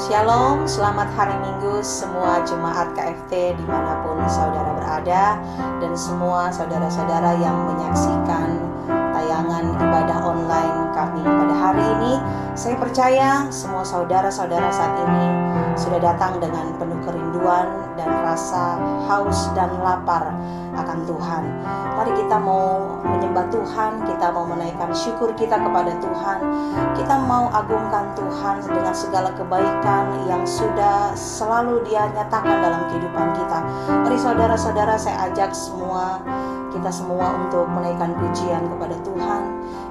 Shalom, selamat hari Minggu semua jemaat KFT dimanapun saudara berada, dan semua saudara-saudara yang menyaksikan tayangan ibadah online kami pada hari ini. Saya percaya semua saudara-saudara saat ini sudah datang dengan penuh kerinduan dan rasa haus dan lapar akan Tuhan. Mari kita mau menyembah Tuhan, kita mau menaikkan syukur kita kepada Tuhan, kita mau agungkan Tuhan dengan segala kebaikan yang sudah selalu Dia nyatakan dalam kehidupan kita. Mari saudara-saudara, saya ajak kita semua untuk menaikkan pujian kepada Tuhan.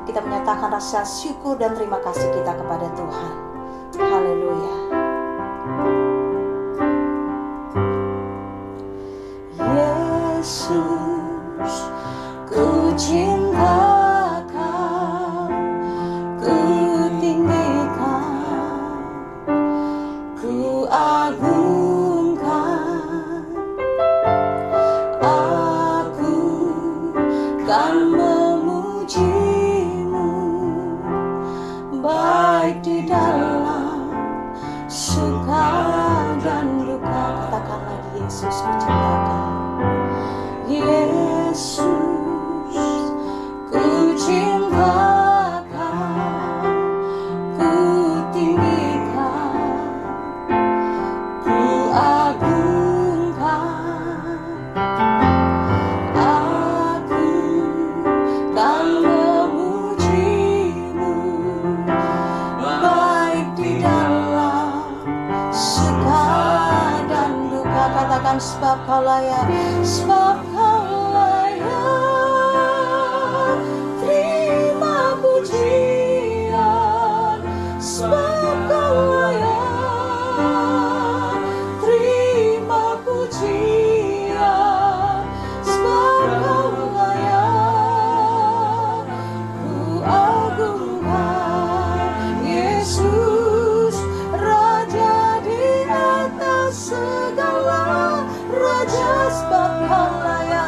Kita menyatakan rasa syukur dan terima kasih kita kepada Tuhan. Haleluya. Yesus, ku cinta Kau, ku tinggikan, ku agungkan, aku kan memuji-Mu, baik di dalam suka dan duka. Katakan lagi, Yesus, ku cinta Kau. Yesus, ku cinta Kau, ku tinggikan, ku agungkan, aku kan memuji-Mu, baik di dalam suka dan duka. Katakan, sebab Kau layak, sebab Kau layak terima pujian, sebab Kau layak terima pujian, sebab Kau layak ku agungkan. Yesus, Raja di atas segala raja, sebab Kau layak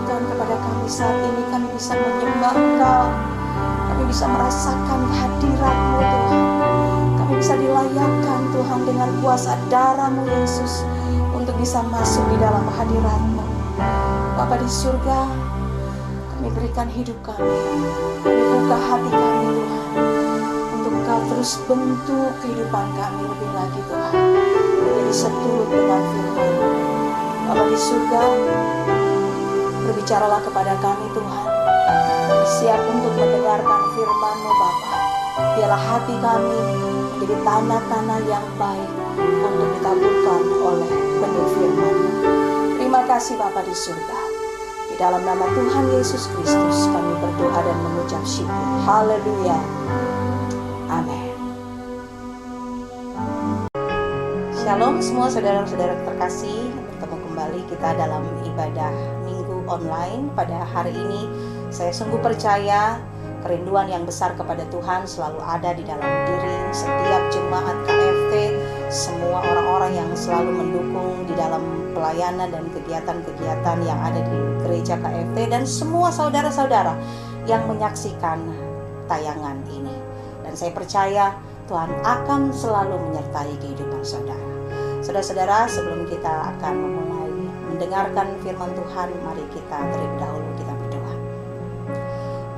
berikan kepada kami saat ini. Kami bisa menyembah Engkau, kami bisa merasakan kehadirat-Mu Tuhan. Kami bisa dilayakkan Tuhan dengan kuasa darah-Mu Yesus untuk bisa masuk di dalam hadirat-Mu. Bapa di surga, kami berikan hidup kami, kami buka hati kami Tuhan, untuk Engkau terus bentuk kehidupan kami lebih lagi Tuhan, menjadi seturut dengan firman. Bapa di surga, berbicaralah kepada kami Tuhan. Kami siap untuk mendengarkan firman-Mu Bapa. Biarlah hati kami menjadi tanah-tanah yang baik untuk ditaburkan oleh benih firman-Mu. Terima kasih Bapa di surga. Di dalam nama Tuhan Yesus Kristus kami berdoa dan mengucap syukur. Haleluya. Amin. Shalom semua saudara-saudara terkasih. Bertemu kembali kita dalam ibadah minggu online. Pada hari ini saya sungguh percaya kerinduan yang besar kepada Tuhan selalu ada di dalam diri setiap jemaat KFT, semua orang-orang yang selalu mendukung di dalam pelayanan dan kegiatan-kegiatan yang ada di gereja KFT, dan semua saudara-saudara yang menyaksikan tayangan ini. Dan saya percaya Tuhan akan selalu menyertai kehidupan saudara. Saudara-saudara, sebelum kita akan memulai mendengarkan firman Tuhan, mari kita terlebih dahulu kita berdoa.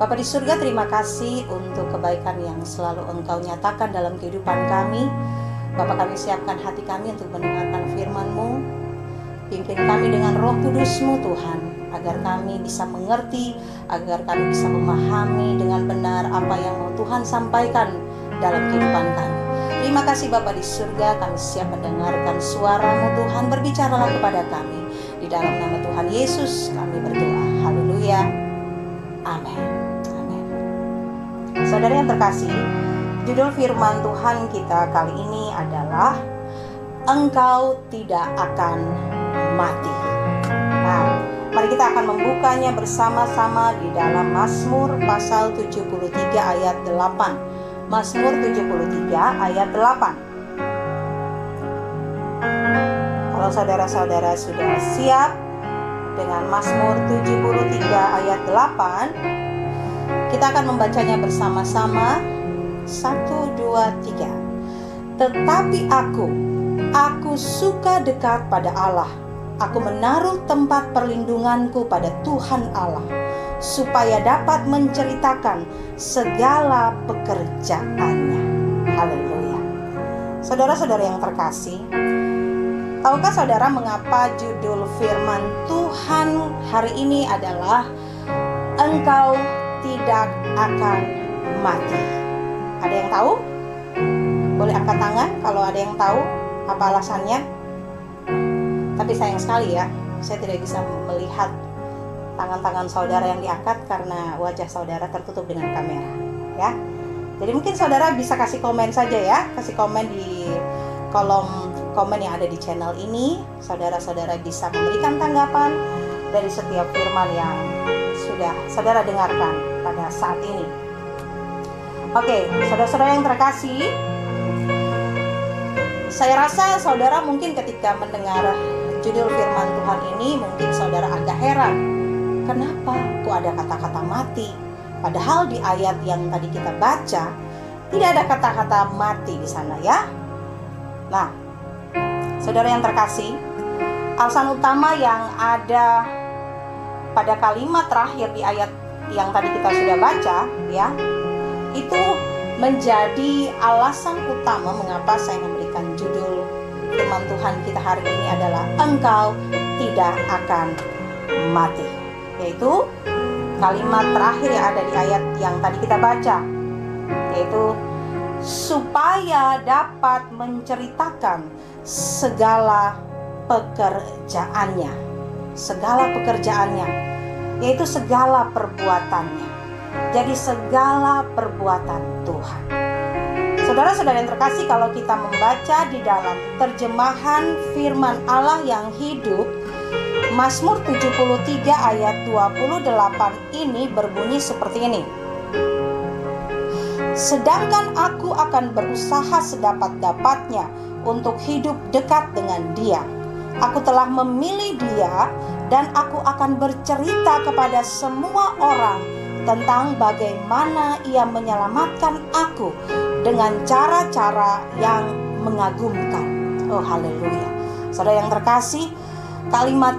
Bapa di surga, terima kasih untuk kebaikan yang selalu Engkau nyatakan dalam kehidupan kami. Bapa, kami siapkan hati kami untuk mendengarkan firman-Mu. Pimpin kami dengan Roh Kudus-Mu Tuhan, agar kami bisa mengerti, agar kami bisa memahami dengan benar apa yang mau Tuhan sampaikan dalam kehidupan kami. Terima kasih Bapa di surga, kami siap mendengarkan suara-Mu Tuhan. Berbicaralah kepada kami. Di dalam nama Tuhan Yesus kami berdoa. Haleluya. Amin. Amin. Saudara yang terkasih, judul firman Tuhan kita kali ini adalah Engkau tidak akan mati. Nah, mari kita akan membukanya bersama-sama di dalam Mazmur pasal 73 ayat 8. Mazmur 73 ayat 8. Kalau saudara-saudara sudah siap dengan Mazmur 73 ayat 8, kita akan membacanya bersama-sama. 1, 2, 3. Tetapi aku suka dekat pada Allah. Aku menaruh tempat perlindunganku pada Tuhan Allah, supaya dapat menceritakan segala pekerjaannya. Haleluya. Saudara-saudara yang terkasih, tahukah saudara mengapa judul firman Tuhan hari ini adalah Engkau tidak akan mati? Ada yang tahu? Boleh angkat tangan kalau ada yang tahu apa alasannya. Tapi sayang sekali ya, saya tidak bisa melihat tangan-tangan saudara yang diangkat karena wajah saudara tertutup dengan kamera, ya. Jadi mungkin saudara bisa kasih komen saja ya, kasih komen di kolom komen yang ada di channel ini. Saudara-saudara bisa memberikan tanggapan dari setiap firman yang sudah saudara dengarkan pada saat ini. Oke, saudara-saudara yang terkasih, saya rasa saudara mungkin ketika mendengar judul firman Tuhan ini, mungkin saudara agak heran. Kenapa kok ada kata-kata mati? Padahal di ayat yang tadi kita baca tidak ada kata-kata mati di sana, ya. Nah, saudara yang terkasih, alasan utama yang ada pada kalimat terakhir di ayat yang tadi kita sudah baca, ya, itu menjadi alasan utama mengapa saya memberikan judul firman Tuhan kita hari ini adalah Engkau tidak akan mati. Yaitu kalimat terakhir yang ada di ayat yang tadi kita baca, yaitu supaya dapat menceritakan segala pekerjaannya. Segala pekerjaannya, yaitu segala perbuatannya. Jadi segala perbuatan Tuhan. Saudara-saudara yang terkasih, kalau kita membaca di dalam terjemahan firman Allah yang hidup, Mazmur 73 ayat 28 ini berbunyi seperti ini. Sedangkan aku akan berusaha sedapat-dapatnya untuk hidup dekat dengan Dia, Aku telah memilih dia dan aku akan bercerita kepada semua orang tentang bagaimana ia menyelamatkan aku dengan cara-cara yang mengagumkan. Oh haleluya. Saudara yang terkasih, kalimat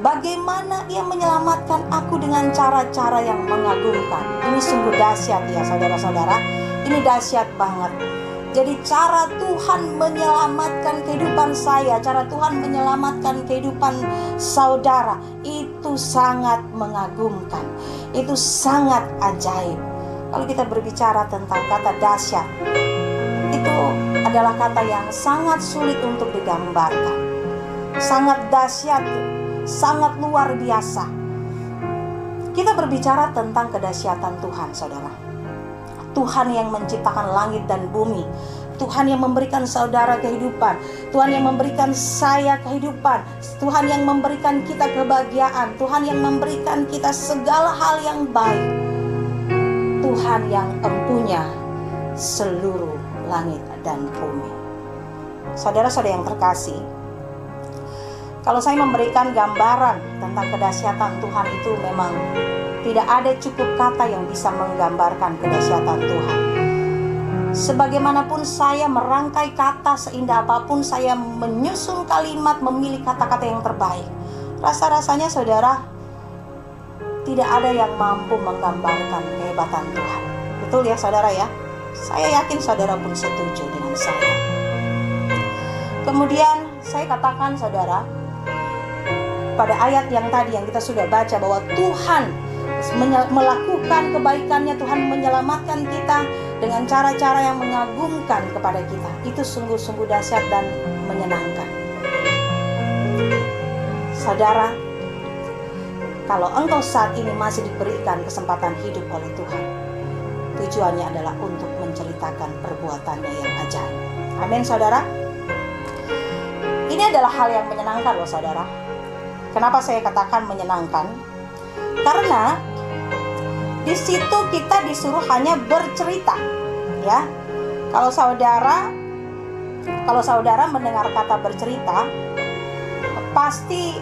bagaimana ia menyelamatkan aku dengan cara-cara yang mengagumkan, ini sungguh dahsyat ya saudara-saudara. Ini dahsyat banget. Jadi cara Tuhan menyelamatkan kehidupan saya, cara Tuhan menyelamatkan kehidupan saudara, itu sangat mengagumkan. Itu sangat ajaib. Kalau kita berbicara tentang kata dahsyat, itu adalah kata yang sangat sulit untuk digambarkan. Sangat dahsyat, sangat luar biasa. Kita berbicara tentang kedahsyatan Tuhan, saudara. Tuhan yang menciptakan langit dan bumi, Tuhan yang memberikan saudara kehidupan, Tuhan yang memberikan saya kehidupan, Tuhan yang memberikan kita kebahagiaan, Tuhan yang memberikan kita segala hal yang baik, Tuhan yang empunya seluruh langit dan bumi. Saudara-saudara yang terkasih, kalau saya memberikan gambaran tentang kedahsyatan Tuhan, itu memang tidak ada cukup kata yang bisa menggambarkan kedahsyatan Tuhan. Sebagaimanapun saya merangkai kata, seindah apapun saya menyusun kalimat, memilih kata-kata yang terbaik, rasa-rasanya saudara, tidak ada yang mampu menggambarkan kehebatan Tuhan. Betul ya saudara ya? Saya yakin saudara pun setuju dengan saya. Kemudian saya katakan saudara, pada ayat yang tadi yang kita sudah baca, bahwa Tuhan melakukan kebaikannya, Tuhan menyelamatkan kita dengan cara-cara yang mengagumkan kepada kita. Itu sungguh-sungguh dahsyat dan menyenangkan. Saudara, kalau engkau saat ini masih diberikan kesempatan hidup oleh Tuhan, tujuannya adalah untuk menceritakan perbuatannya yang ajaib. Amin saudara. Ini adalah hal yang menyenangkan loh saudara. Kenapa saya katakan menyenangkan? Karena di situ kita disuruh hanya bercerita, ya. Kalau saudara mendengar kata bercerita, pasti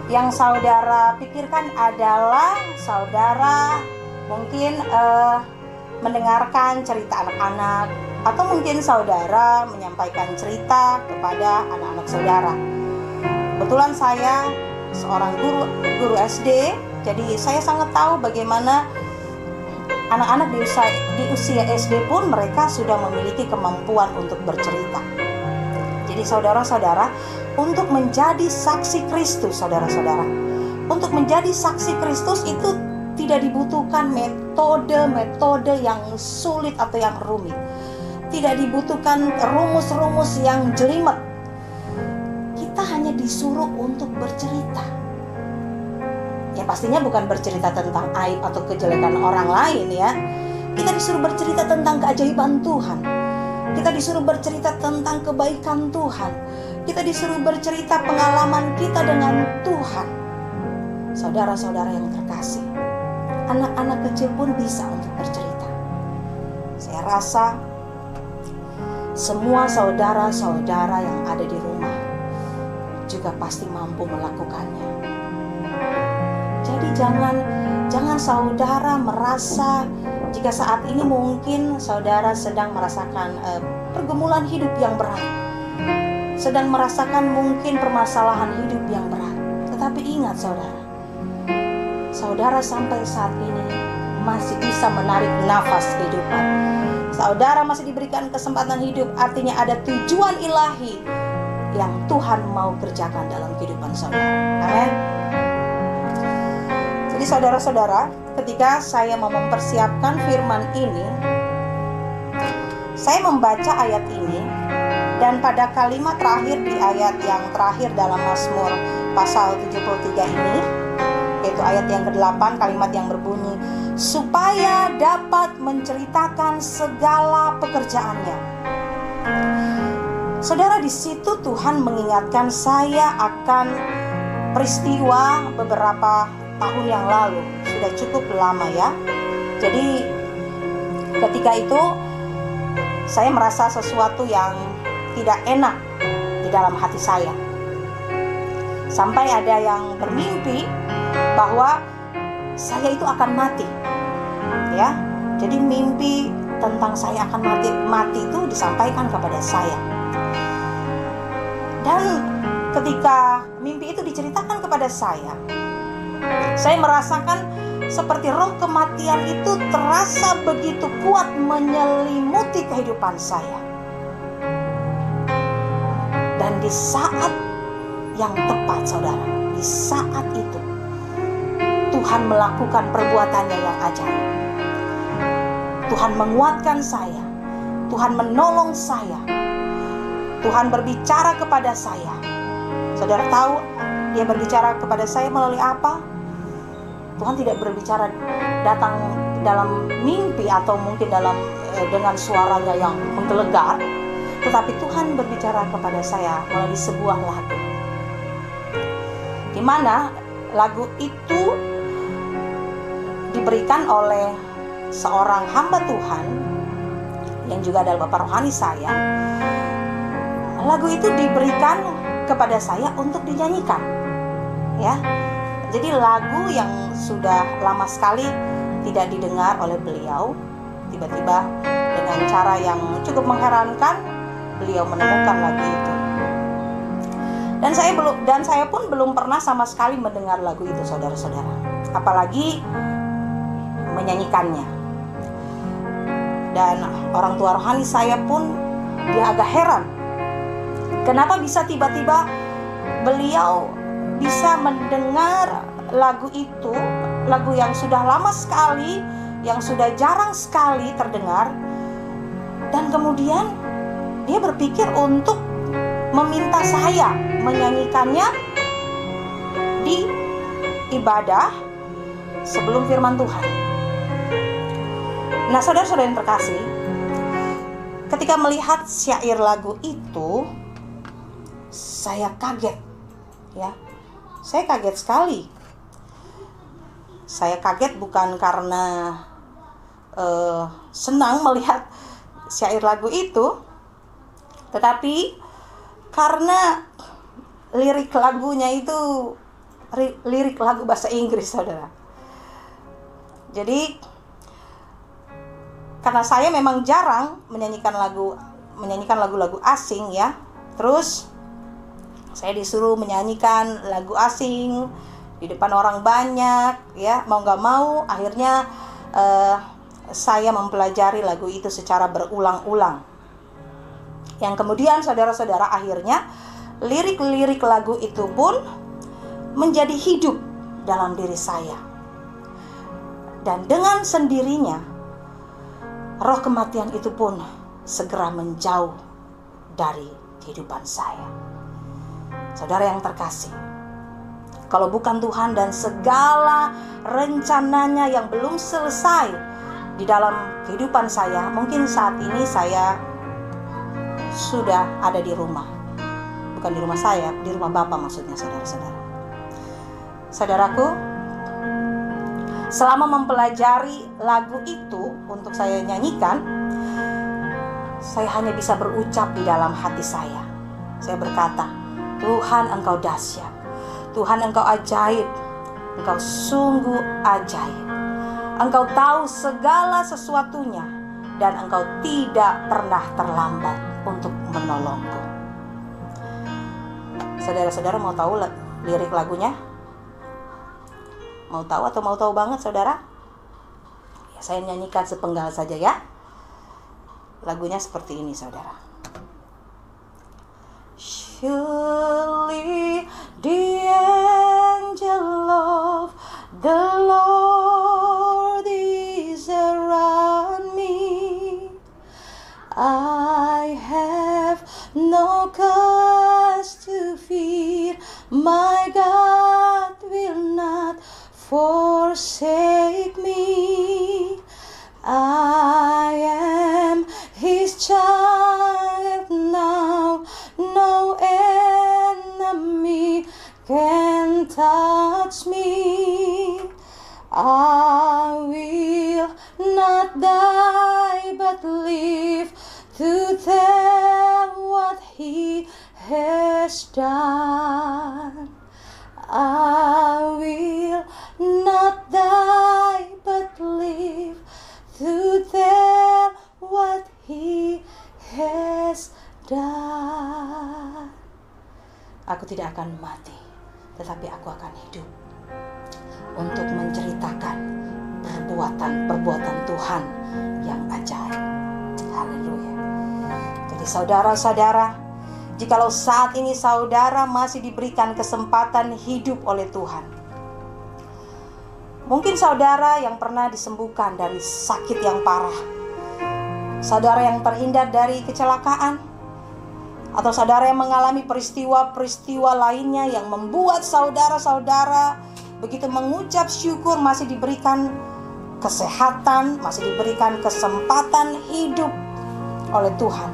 yang saudara pikirkan adalah saudara mungkin mendengarkan cerita anak-anak, atau mungkin saudara menyampaikan cerita kepada anak-anak saudara. Kebetulan saya seorang guru SD, jadi saya sangat tahu bagaimana anak-anak di usia SD pun mereka sudah memiliki kemampuan untuk bercerita. Jadi saudara-saudara, untuk menjadi saksi Kristus, saudara-saudara, untuk menjadi saksi Kristus itu tidak dibutuhkan metode yang sulit atau yang rumit. Tidak dibutuhkan rumus-rumus yang jelimet. Kita hanya disuruh untuk bercerita. Ya pastinya bukan bercerita tentang aib atau kejelekan orang lain ya. Kita disuruh bercerita tentang keajaiban Tuhan. Kita disuruh bercerita tentang kebaikan Tuhan. Kita disuruh bercerita pengalaman kita dengan Tuhan. Saudara-saudara yang terkasih, anak-anak kecil pun bisa untuk bercerita. Saya rasa semua saudara-saudara yang ada di rumah juga pasti mampu melakukannya. Jadi jangan saudara merasa jika saat ini mungkin saudara sedang merasakan pergumulan hidup yang berat, sedang merasakan mungkin permasalahan hidup yang berat. Tetapi ingat saudara sampai saat ini masih bisa menarik nafas kehidupan. Saudara masih diberikan kesempatan hidup, artinya ada tujuan ilahi yang Tuhan mau kerjakan dalam kehidupan saudara. Amin. Jadi saudara-saudara, ketika saya mau mempersiapkan firman ini, saya membaca ayat ini, dan pada kalimat terakhir di ayat yang terakhir dalam Mazmur pasal 73 ini, yaitu ayat yang ke-8, kalimat yang berbunyi, supaya dapat menceritakan segala pekerjaannya. Saudara, di situ Tuhan mengingatkan saya akan peristiwa beberapa tahun yang lalu. Sudah cukup lama ya. Jadi ketika itu saya merasa sesuatu yang tidak enak di dalam hati saya. Sampai ada yang bermimpi bahwa saya itu akan mati. Ya. Jadi mimpi tentang saya akan mati itu disampaikan kepada saya. Dan ketika mimpi itu diceritakan kepada saya merasakan seperti roh kematian itu terasa begitu kuat menyelimuti kehidupan saya. Dan di saat yang tepat, saudara, di saat itu Tuhan melakukan perbuatannya yang ajaib. Tuhan menguatkan saya, Tuhan menolong saya, Tuhan berbicara kepada saya. Saudara tahu Dia berbicara kepada saya melalui apa? Tuhan tidak berbicara datang dalam mimpi atau mungkin dengan suaranya yang menggelegar, tetapi Tuhan berbicara kepada saya melalui sebuah lagu, di mana lagu itu diberikan oleh seorang hamba Tuhan yang juga adalah bapak rohani saya. Lagu itu diberikan kepada saya untuk dinyanyikan, ya. Jadi lagu yang sudah lama sekali tidak didengar oleh beliau, tiba-tiba dengan cara yang cukup mengherankan beliau menemukan lagu itu. Dan saya pun belum pernah sama sekali mendengar lagu itu, saudara-saudara, apalagi menyanyikannya. Dan orang tua rohani saya pun dia agak heran, kenapa bisa tiba-tiba beliau bisa mendengar lagu itu, lagu yang sudah lama sekali, yang sudah jarang sekali terdengar, dan kemudian dia berpikir untuk meminta saya menyanyikannya di ibadah sebelum firman Tuhan. Nah, saudara-saudara yang terkasih, ketika melihat syair lagu itu, saya kaget, ya. Saya kaget sekali. Saya kaget bukan karena senang melihat syair lagu itu, tetapi karena lirik lagunya itu lirik lagu bahasa Inggris, saudara. Jadi karena saya memang jarang menyanyikan lagu-lagu asing, ya. Terus saya disuruh menyanyikan lagu asing di depan orang banyak, ya. Mau gak mau akhirnya saya mempelajari lagu itu secara berulang-ulang. Yang kemudian saudara-saudara, akhirnya lirik-lirik lagu itu pun menjadi hidup dalam diri saya. Dan dengan sendirinya roh kematian itu pun segera menjauh dari kehidupan saya. Saudara yang terkasih, kalau bukan Tuhan dan segala rencananya yang belum selesai di dalam kehidupan saya, mungkin saat ini saya sudah ada di rumah. Bukan di rumah saya, di rumah Bapa maksudnya, saudara-saudara. Saudaraku, selama mempelajari lagu itu untuk saya nyanyikan, saya hanya bisa berucap di dalam hati saya. Saya berkata, Tuhan, Engkau dahsyat. Tuhan, Engkau ajaib. Engkau sungguh ajaib. Engkau tahu segala sesuatunya, dan Engkau tidak pernah terlambat untuk menolongku. Saudara-saudara mau tahu lirik lagunya? Mau tahu atau mau tahu banget, saudara? Ya, saya nyanyikan sepenggal saja, ya. Lagunya seperti ini, saudara. Surely the angel of the Lord is around me. I have no cause to fear. My God will not forsake me. I am His child now. No enemy can touch me. I will not die but live to tell what He has done. aku tidak akan mati, tetapi aku akan hidup untuk menceritakan perbuatan-perbuatan Tuhan yang ajaib. Haleluya. Jadi saudara-saudara, jikalau saat ini saudara masih diberikan kesempatan hidup oleh Tuhan, mungkin saudara yang pernah disembuhkan dari sakit yang parah, saudara yang terhindar dari kecelakaan, atau saudara yang mengalami peristiwa-peristiwa lainnya yang membuat saudara-saudara begitu mengucap syukur masih diberikan kesehatan, masih diberikan kesempatan hidup oleh Tuhan.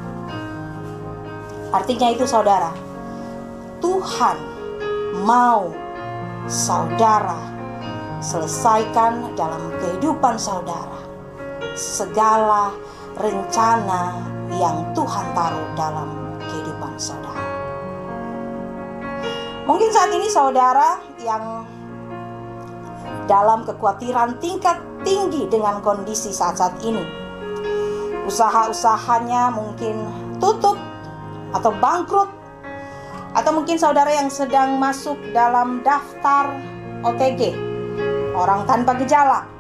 Artinya itu saudara, Tuhan mau saudara selesaikan dalam kehidupan saudara segala rencana yang Tuhan taruh dalam kehidupan saudara. Mungkin saat ini saudara yang dalam kekhawatiran tingkat tinggi dengan kondisi saat-saat ini, usaha-usahanya mungkin tutup atau bangkrut, atau mungkin saudara yang sedang masuk dalam daftar OTG, orang tanpa gejala,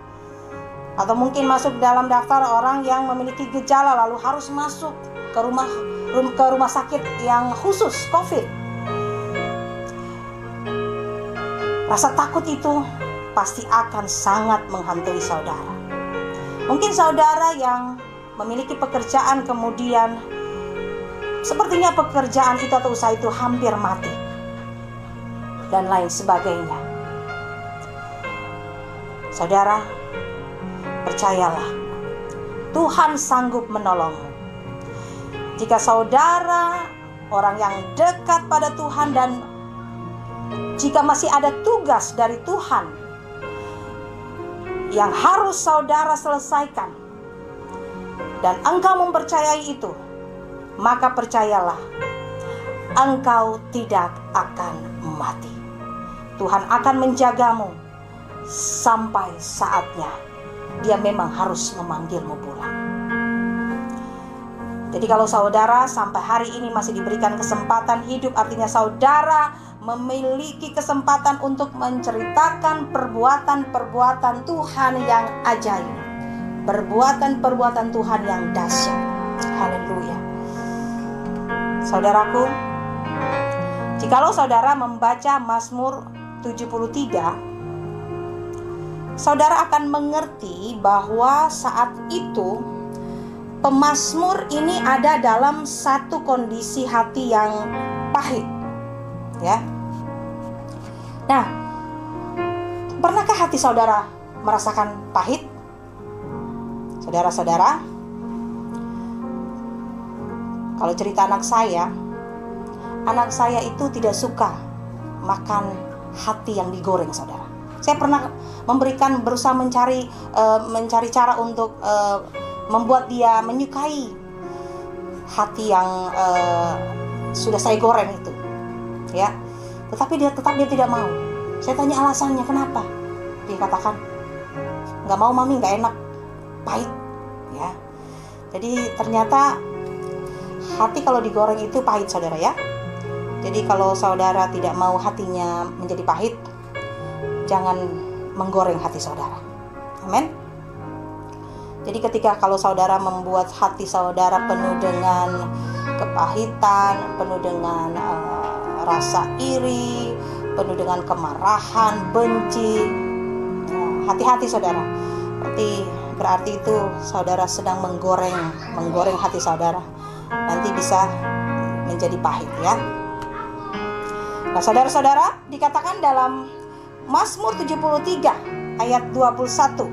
atau mungkin masuk dalam daftar orang yang memiliki gejala lalu harus masuk ke rumah sakit yang khusus COVID. Rasa takut itu pasti akan sangat menghantui saudara. Mungkin saudara yang memiliki pekerjaan kemudian sepertinya pekerjaan itu atau usaha itu hampir mati dan lain sebagainya. Saudara, percayalah, Tuhan sanggup menolongmu. Jika saudara orang yang dekat pada Tuhan, dan jika masih ada tugas dari Tuhan yang harus saudara selesaikan, dan engkau mempercayai itu, maka percayalah, engkau tidak akan mati. Tuhan akan menjagamu sampai saatnya Dia memang harus memanggilmu pulang. Jadi kalau saudara sampai hari ini masih diberikan kesempatan hidup, artinya saudara memiliki kesempatan untuk menceritakan perbuatan-perbuatan Tuhan yang ajaib, perbuatan-perbuatan Tuhan yang dahsyat. Haleluya. Saudaraku, jikalau saudara membaca Mazmur 73, saudara akan mengerti bahwa saat itu pemazmur ini ada dalam satu kondisi hati yang pahit, ya. Nah, pernahkah hati saudara merasakan pahit? Saudara-saudara, kalau cerita anak saya itu tidak suka makan hati yang digoreng, saudara. Saya pernah berusaha mencari cara untuk membuat dia menyukai hati yang sudah saya goreng itu, ya. Tetapi dia tidak mau. Saya tanya alasannya kenapa. Dia katakan, nggak mau mami, nggak enak, pahit, ya. Jadi ternyata hati kalau digoreng itu pahit, saudara, ya. Jadi kalau saudara tidak mau hatinya menjadi pahit, jangan menggoreng hati saudara. Amin. Jadi kalau saudara membuat hati saudara penuh dengan kepahitan, penuh dengan rasa iri, penuh dengan kemarahan, benci, hati-hati saudara. Berarti itu saudara sedang menggoreng hati saudara. Nanti bisa menjadi pahit, ya. Nah, saudara-saudara, dikatakan dalam Mazmur 73 ayat 21,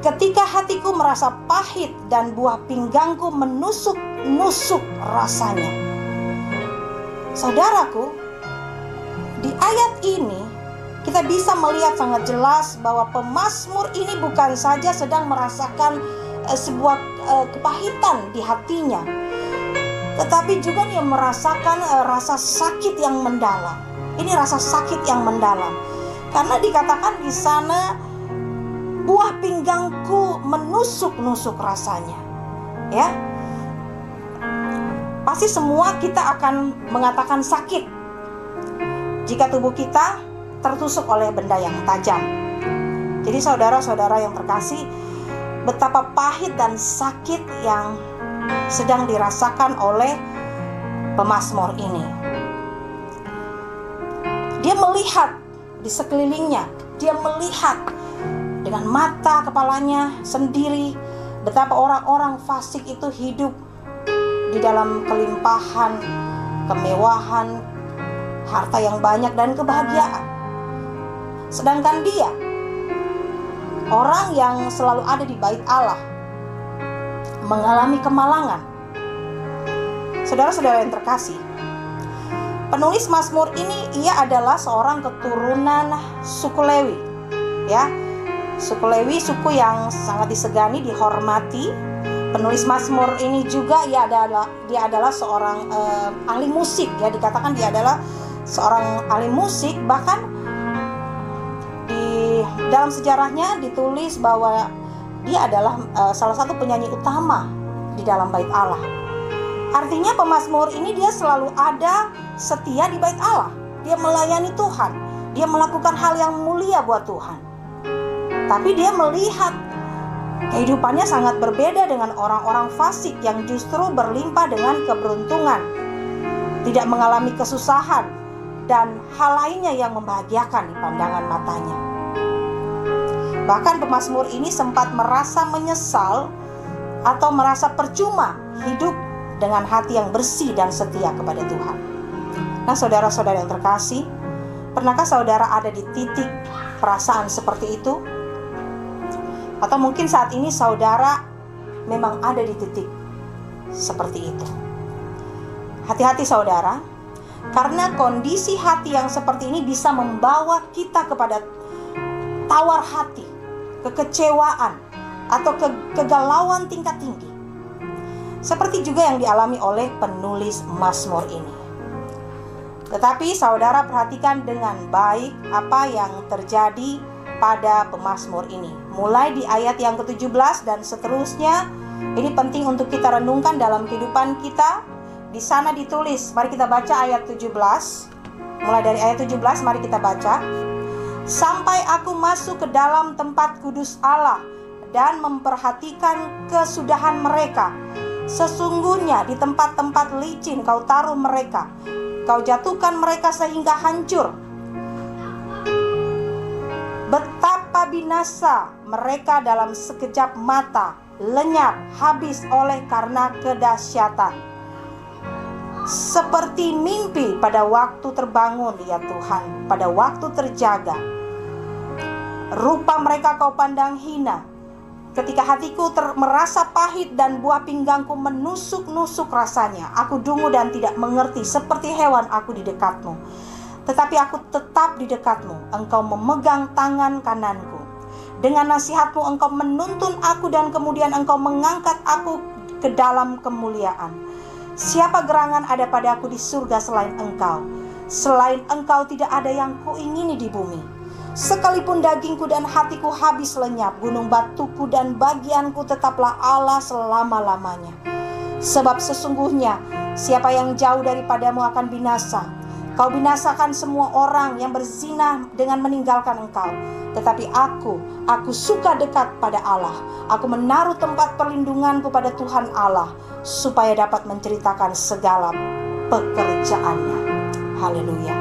ketika hatiku merasa pahit dan buah pinggangku menusuk-nusuk rasanya. Saudaraku, di ayat ini kita bisa melihat sangat jelas bahwa pemazmur ini bukan saja sedang merasakan sebuah kepahitan di hatinya, tetapi juga dia merasakan rasa sakit yang mendalam. Ini rasa sakit yang mendalam, karena dikatakan di sana buah pinggangku menusuk-nusuk rasanya, ya. pasti semua kita akan mengatakan sakit jika tubuh kita tertusuk oleh benda yang tajam. Jadi saudara-saudara yang terkasih, betapa pahit dan sakit yang sedang dirasakan oleh pemazmur ini. Dia melihat di sekelilingnya, dia melihat dengan mata kepalanya sendiri betapa orang-orang fasik itu hidup di dalam kelimpahan, kemewahan, harta yang banyak dan kebahagiaan. Sedangkan dia, orang yang selalu ada di bait Allah, mengalami kemalangan. Saudara-saudara yang terkasih, penulis Mazmur ini ia adalah seorang keturunan suku Lewi, ya. Suku Lewi, suku yang sangat disegani, dihormati. Penulis Mazmur ini juga dia adalah seorang ahli musik, ya, dikatakan dia adalah seorang ahli musik. Bahkan di dalam sejarahnya ditulis bahwa dia adalah salah satu penyanyi utama di dalam bait Allah. Artinya pemazmur ini dia selalu ada setia di bait Allah. Dia melayani Tuhan, dia melakukan hal yang mulia buat Tuhan. Tapi dia melihat kehidupannya sangat berbeda dengan orang-orang fasik yang justru berlimpah dengan keberuntungan, tidak mengalami kesusahan dan hal lainnya yang membahagiakan di pandangan matanya. Bahkan pemazmur ini sempat merasa menyesal atau merasa percuma hidup dengan hati yang bersih dan setia kepada Tuhan. Nah, saudara-saudara yang terkasih, pernahkah saudara ada di titik perasaan seperti itu? Atau mungkin saat ini saudara memang ada di titik seperti itu. Hati-hati saudara, karena kondisi hati yang seperti ini bisa membawa kita kepada tawar hati, kekecewaan, atau kegalauan tingkat tinggi. Seperti juga yang dialami oleh penulis Mazmur ini. Tetapi saudara perhatikan dengan baik apa yang terjadi pada pemazmur ini. Mulai di ayat yang ke-17 dan seterusnya, ini penting untuk kita renungkan dalam kehidupan kita. Di sana ditulis, mari kita baca ayat 17. Mulai dari ayat 17, mari kita baca. Sampai aku masuk ke dalam tempat kudus Allah dan memperhatikan kesudahan mereka. Sesungguhnya di tempat-tempat licin kau taruh mereka, kau jatuhkan mereka sehingga hancur. Betapa binasa mereka dalam sekejap mata, lenyap habis oleh karena kedahsyatan. Seperti mimpi pada waktu terbangun, ya Tuhan, pada waktu terjaga. Rupa mereka kau pandang hina. Ketika hatiku merasa pahit dan buah pinggangku menusuk-nusuk rasanya, aku dungu dan tidak mengerti, seperti hewan aku di dekatmu. Tetapi aku tetap di dekatmu, engkau memegang tangan kananku. Dengan nasihatmu engkau menuntun aku dan kemudian engkau mengangkat aku ke dalam kemuliaan. Siapa gerangan ada padaku di surga selain engkau? Selain engkau tidak ada yang kuingini di bumi. Sekalipun dagingku dan hatiku habis lenyap, gunung batuku dan bagianku tetaplah Allah selama-lamanya. Sebab sesungguhnya siapa yang jauh daripadamu akan binasa. Kau binasakan semua orang yang berzina dengan meninggalkan engkau. Tetapi aku suka dekat pada Allah. Aku menaruh tempat perlindunganku pada Tuhan Allah, supaya dapat menceritakan segala pekerjaannya. Haleluya.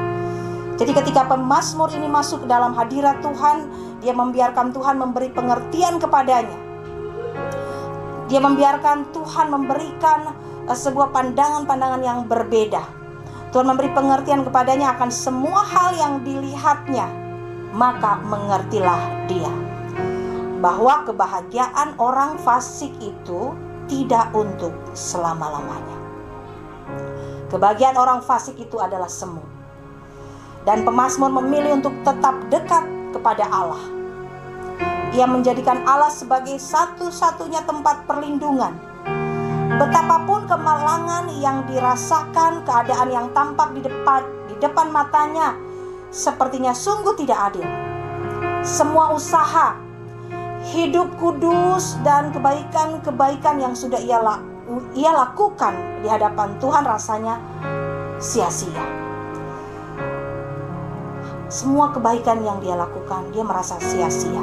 Jadi ketika pemazmur ini masuk ke dalam hadirat Tuhan, dia membiarkan Tuhan memberi pengertian kepadanya. Dia membiarkan Tuhan memberikan sebuah pandangan-pandangan yang berbeda. Tuhan memberi pengertian kepadanya akan semua hal yang dilihatnya. Maka mengertilah dia bahwa kebahagiaan orang fasik itu tidak untuk selama-lamanya. Kebahagiaan orang fasik itu adalah semu. Dan pemazmur memilih untuk tetap dekat kepada Allah. Ia menjadikan Allah sebagai satu-satunya tempat perlindungan. Betapapun kemalangan yang dirasakan, keadaan yang tampak di depan matanya sepertinya sungguh tidak adil. Semua usaha hidup kudus dan kebaikan-kebaikan yang sudah ia ia lakukan di hadapan Tuhan rasanya sia-sia. Semua kebaikan yang dia lakukan, dia merasa sia-sia.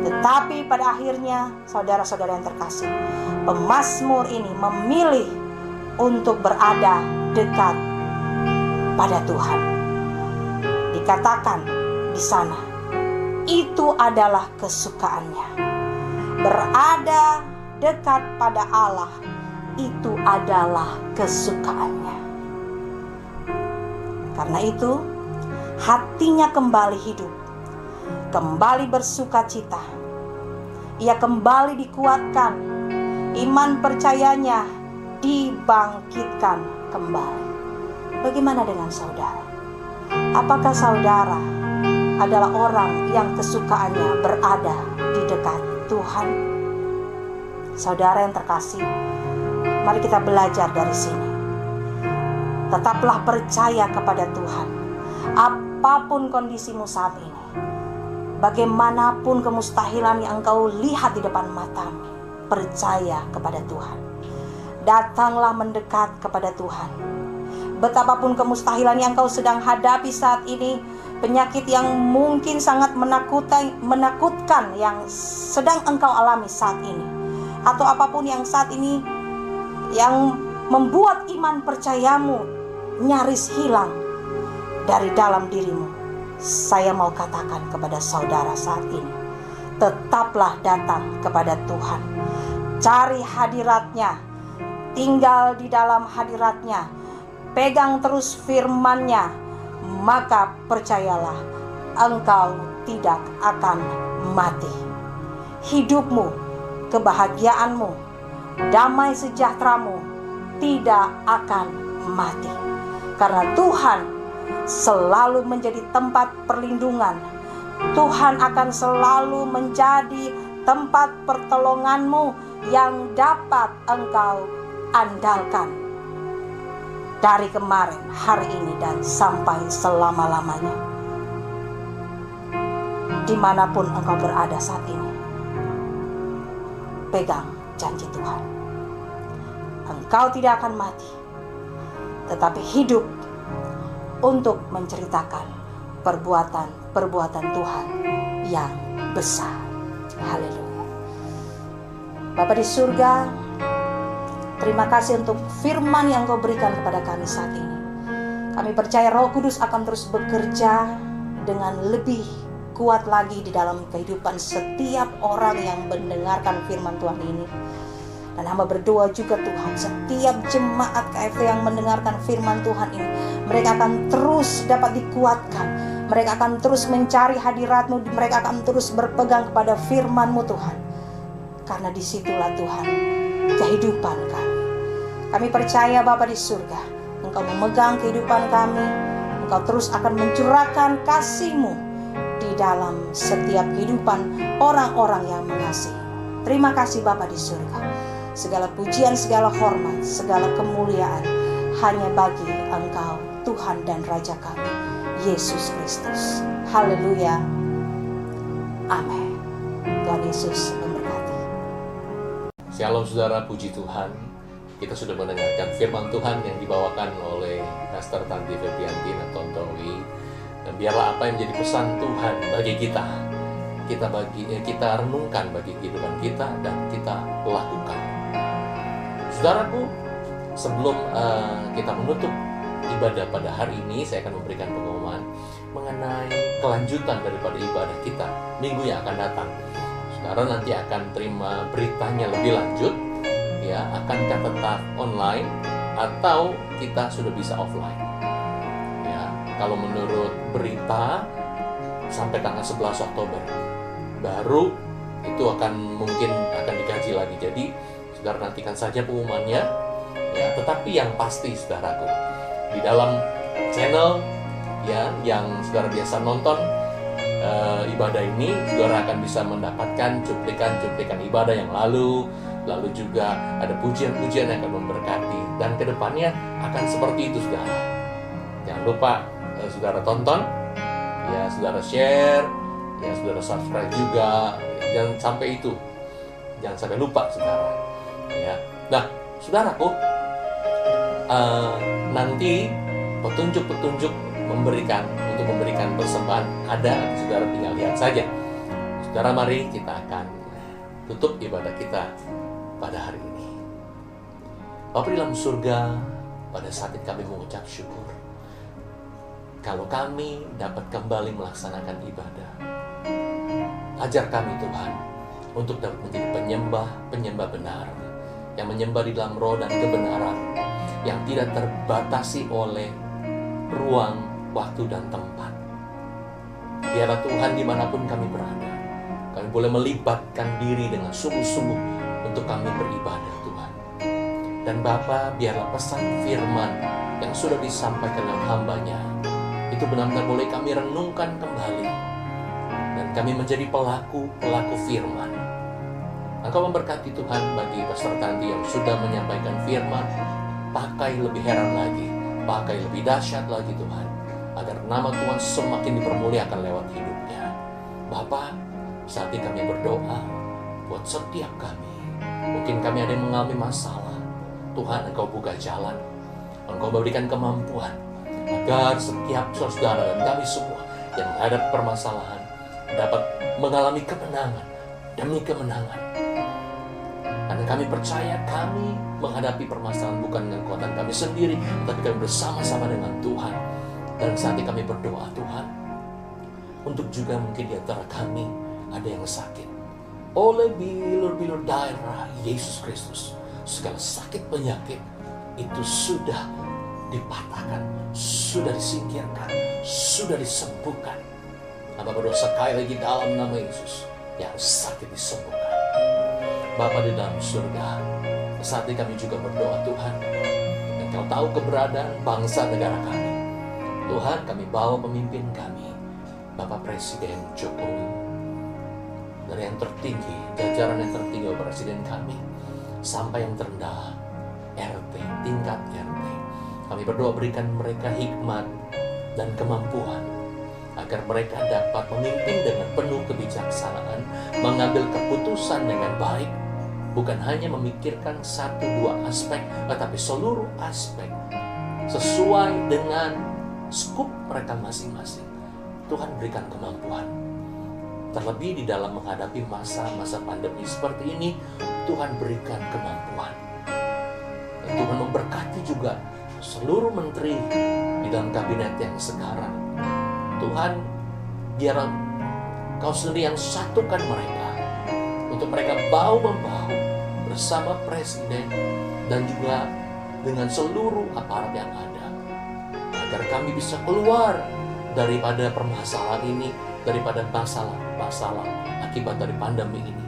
Tetapi pada akhirnya, saudara-saudara yang terkasih, pemazmur ini memilih untuk berada dekat pada Tuhan. Dikatakan di sana, itu adalah kesukaannya. Berada dekat pada Allah, itu adalah kesukaannya. Karena itu, hatinya kembali hidup, kembali bersuka cita. Ia kembali dikuatkan, iman percayanya dibangkitkan kembali. Bagaimana dengan saudara? Apakah saudara adalah orang yang kesukaannya berada di dekat Tuhan? Saudara yang terkasih, mari kita belajar dari sini. Tetaplah percaya kepada Tuhan. Apapun kondisimu saat ini, bagaimanapun kemustahilan yang engkau lihat di depan matamu, percaya kepada Tuhan. Datanglah mendekat kepada Tuhan. Betapapun kemustahilan yang engkau sedang hadapi saat ini, penyakit yang mungkin sangat menakutkan yang sedang engkau alami saat ini, atau apapun yang saat ini yang membuat iman percayamu nyaris hilang dari dalam dirimu, saya mau katakan kepada saudara saat ini, tetaplah datang kepada Tuhan. Cari hadiratnya, tinggal di dalam hadiratnya, pegang terus firman-Nya, maka percayalah, engkau tidak akan mati. Hidupmu, kebahagiaanmu, damai sejahteramu tidak akan mati. Karena Tuhan selalu menjadi tempat perlindungan. Tuhan akan selalu menjadi tempat pertolonganmu yang dapat engkau andalkan dari kemarin, hari ini, dan sampai selama-lamanya. Dimanapun engkau berada saat ini, pegang janji Tuhan. Engkau tidak akan mati, tetapi hidup untuk menceritakan perbuatan-perbuatan Tuhan yang besar. Haleluya. Bapa di surga, terima kasih untuk firman yang Kau berikan kepada kami saat ini. Kami percaya Roh Kudus akan terus bekerja dengan lebih kuat lagi di dalam kehidupan setiap orang yang mendengarkan firman Tuhan ini. Dan hamba berdoa juga Tuhan, setiap jemaat KFT yang mendengarkan firman Tuhan ini, mereka akan terus dapat dikuatkan. Mereka akan terus mencari hadirat-Mu, mereka akan terus berpegang kepada firman-Mu Tuhan. Karena disitulah Tuhan kehidupan kami. Kami percaya Bapa di surga, Engkau memegang kehidupan kami. Engkau terus akan mencurahkan kasih-Mu di dalam setiap kehidupan orang-orang yang mengasihi. Terima kasih Bapa di surga. Segala pujian, segala hormat, segala kemuliaan hanya bagi Engkau, Tuhan dan Raja kami, Yesus Kristus. Haleluya. Amin. Tuhan Yesus memberkati. Shalom saudara, puji Tuhan. Kita sudah mendengarkan firman Tuhan yang dibawakan oleh Pastor Tanti Febrianti dan Tontowi. Dan biarlah apa yang menjadi pesan Tuhan bagi kita renungkan bagi kehidupan kita dan kita lakukan. Saudaraku, sebelum kita menutup ibadah pada hari ini, saya akan memberikan pengumuman mengenai kelanjutan daripada ibadah kita minggu yang akan datang. Saudara nanti akan terima beritanya lebih lanjut, ya, akankah tetap online atau kita sudah bisa offline. Ya, kalau menurut berita sampai tanggal 11 Oktober baru itu mungkin akan dikaji lagi. Jadi saudara nantikan saja pengumumannya, ya. Tetapi yang pasti saudaraku, di dalam channel ya yang saudara biasa nonton ibadah ini, saudara akan bisa mendapatkan cuplikan-cuplikan ibadah yang lalu juga ada pujian-pujian yang akan memberkati, dan kedepannya akan seperti itu saudara. Jangan lupa saudara tonton, ya, saudara share, ya, saudara subscribe juga. Jangan sampai lupa saudara. Ya, Nah, saudaraku, nanti petunjuk-petunjuk untuk memberikan persembahan ada, saudara tinggal lihat saja. Saudara, mari kita akan tutup ibadah kita pada hari ini. Bapa di dalam surga, pada saat ini kami mengucap syukur kalau kami dapat kembali melaksanakan ibadah. Ajar kami Tuhan untuk dapat menjadi penyembah benar, yang menyembah di dalam roh dan kebenaran, yang tidak terbatasi oleh ruang, waktu, dan tempat. Biarlah Tuhan dimanapun kami berada, kami boleh melibatkan diri dengan sungguh-sungguh untuk kami beribadah Tuhan. Dan Bapa, biarlah pesan firman yang sudah disampaikan oleh hamba-Nya itu benar-benar boleh kami renungkan kembali, dan kami menjadi pelaku firman. Engkau memberkati Tuhan bagi Pastor Tanti yang sudah menyampaikan firman. Pakai lebih heran lagi, pakai lebih dahsyat lagi Tuhan, agar nama Tuhan semakin dipermuliakan lewat hidupnya. Bapa, saat ini kami berdoa buat setiap kami. Mungkin kami ada yang mengalami masalah. Tuhan, Engkau buka jalan, Engkau memberikan kemampuan agar setiap saudara dan kami semua yang menghadapi permasalahan dapat mengalami kemenangan demi kemenangan. Karena kami percaya kami menghadapi permasalahan bukan dengan kekuatan kami sendiri, tapi kami bersama-sama dengan Tuhan. Dan saat ini kami berdoa Tuhan, untuk juga mungkin di antara kami ada yang sakit. Oleh bilur-bilur darah Yesus Kristus, segala sakit penyakit itu sudah dipatahkan, sudah disingkirkan, sudah disembuhkan. Hamba berdoa sekali lagi dalam nama Yesus, yang sakit disembuhkan. Bapa di dalam surga, saat ini kami juga berdoa Tuhan, Engkau tahu keberadaan bangsa negara kami. Tuhan, kami bawa pemimpin kami, Bapak Presiden Jokowi, dari yang tertinggi, jajaran yang tertinggi Presiden kami, sampai yang terendah, RT, tingkat RT. Kami berdoa berikan mereka hikmat dan kemampuan, agar mereka dapat memimpin dengan penuh kebijaksanaan, mengambil keputusan dengan baik, bukan hanya memikirkan 1-2 aspek, tetapi seluruh aspek sesuai dengan skup mereka masing-masing. Tuhan berikan kemampuan. Terlebih di dalam menghadapi masa-masa pandemi seperti ini, Tuhan berikan kemampuan. Dan Tuhan memberkati juga seluruh menteri di dalam kabinet yang sekarang. Tuhan, biar Kau sendiri yang satukan mereka, untuk mereka bahu-membahu bersama Presiden dan juga dengan seluruh aparat yang ada, agar kami bisa keluar daripada permasalahan ini, daripada masalah akibat dari pandemi ini.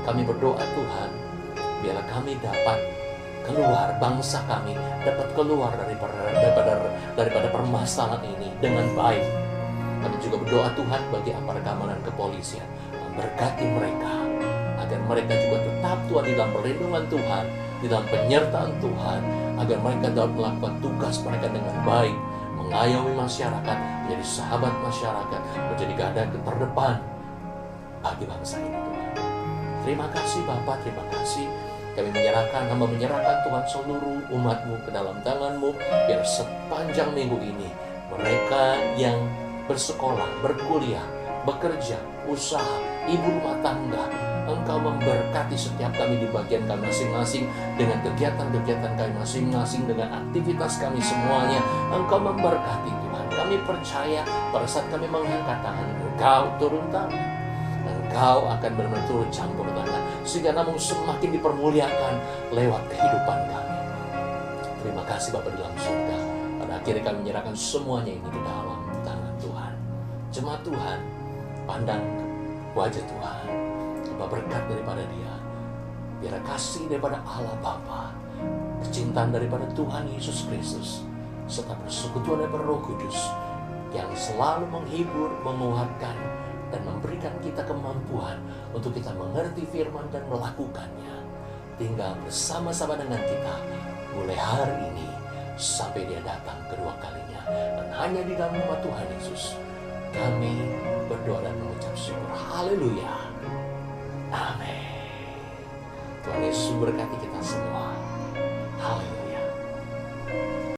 Kami berdoa Tuhan, biarlah kami dapat keluar, bangsa kami dapat keluar daripada permasalahan ini dengan baik. Kami juga berdoa Tuhan bagi aparat keamanan kepolisian, memberkati mereka, agar mereka juga tetap Tuhan di dalam perlindungan Tuhan, di dalam penyertaan Tuhan, agar mereka dapat melakukan tugas mereka dengan baik, mengayomi masyarakat, menjadi sahabat masyarakat, menjadi garda terdepan bagi bangsa ini Tuhan. Terima kasih Bapa, terima kasih. Kami hamba menyerahkan Tuhan seluruh umat-Mu ke dalam tangan-Mu, biar sepanjang minggu ini mereka yang bersekolah, berkuliah, bekerja, usaha, ibu rumah tangga, Engkau memberkati setiap kami di bagian kami masing-masing, dengan kegiatan-kegiatan kami masing-masing, dengan aktivitas kami semuanya. Engkau memberkati Tuhan. Kami percaya pada saat kami mengangkat tangan, Engkau turun tangan. Engkau akan benar-benar turun campur tangan, sehingga namun semakin dipermuliakan lewat kehidupan kami. Terima kasih Bapa di dalam surga. Pada akhirnya kami menyerahkan semuanya ini ke dalam tangan Tuhan. Jemaat Tuhan, pandang wajah Tuhan, berkat daripada Dia, biar kasih daripada Allah Bapa, kecintaan daripada Tuhan Yesus Kristus, serta persekutuan daripada Roh Kudus yang selalu menghibur, menguatkan, dan memberikan kita kemampuan untuk kita mengerti firman dan melakukannya, tinggal bersama-sama dengan kita mulai hari ini sampai Dia datang kedua kalinya. Dan hanya di dalam nama Tuhan Yesus kami berdoa dan mengucap syukur. Haleluya. Amin. Tuhan Yesus memberkati kita semua.